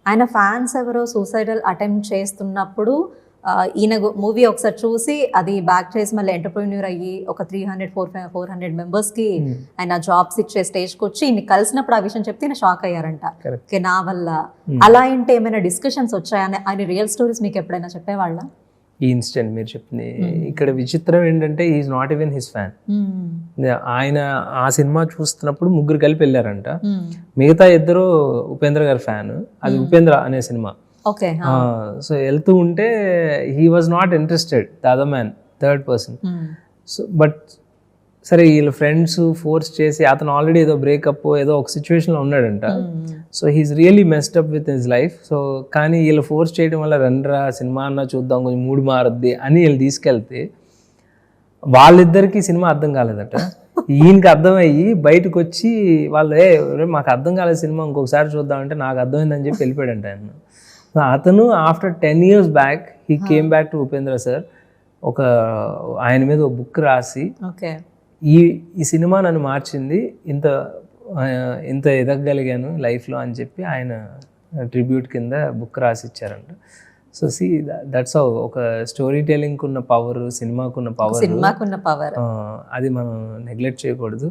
ఆయన ఫ్యాన్స్ ఎవరో suicidal attempt చేస్తున్నప్పుడు ఈయన మూవీ ఒకసారి చూసి అది బ్యాక్ చేసి మళ్ళీ ఎంటర్‌ప్రెన్యూర్ అయ్యి ఒక 400 మెంబర్స్‌కి ఆయన జాబ్స్ ఇచ్చే స్టేజ్‌కి వచ్చి ఈయన్ని కలిసినప్పుడు ఆ విషయం చెప్తే ఈయన షాక్ అయ్యారంట. ఓకే, నా వల్ల అలా ఏంటి ఏమైనా డిస్కషన్స్ వచ్చాయా? ఆయన రియల్ స్టోరీస్ మీకు ఎప్పుడైనా చెప్పేవాళ్ళా? ఈ ఇన్సిడెంట్ మీరు చెప్తుంది ఇక్కడ విచిత్రం ఏంటంటే is not even his fan. ఆయన ఆ సినిమా చూస్తున్నప్పుడు ముగ్గురు కలిపి వెళ్ళారంట. మిగతా ఇద్దరు ఉపేంద్ర గారి ఫ్యాన్. అది ఉపేంద్ర అనే సినిమా. సో వెళ్తూ ఉంటే he was not interested, the other man, third person. So but సరే వీళ్ళ ఫ్రెండ్స్ ఫోర్స్ చేసి, అతను ఆల్రెడీ ఏదో బ్రేకప్ ఏదో ఒక సిచ్యువేషన్లో ఉన్నాడంట. So he's really messed up with his life. So కానీ వీళ్ళు ఫోర్స్ చేయడం వల్ల రండ్రా సినిమా అన్నా చూద్దాం, కొంచెం మూడు మారద్ది అని వీళ్ళు తీసుకెళ్తే వాళ్ళిద్దరికి సినిమా అర్థం కాలేదట. ఈయనకి అర్థమయ్యి బయటకు వచ్చి వాళ్ళు మాకు అర్థం కాలేదు సినిమా, ఇంకొకసారి చూద్దామంటే నాకు అర్థమైందని చెప్పి వెళ్ళిపోయాడంట ఆయన. అతను after 10 years back he came back to Upendra sir. ఆయన మీద ఒక బుక్ రాసి ఈ సినిమా నన్ను మార్చింది, ఇంత ఎదగగలిగాను లైఫ్లో అని చెప్పి ఆయన ట్రిబ్యూట్ కింద బుక్ రాసి ఇచ్చారంట. సో సి దట్స్ హౌ ఒక స్టోరీ టెల్లింగ్కి ఉన్న పవర్, సినిమాకున్న పవర్ అది మనం నెగ్లెక్ట్ చేయకూడదు.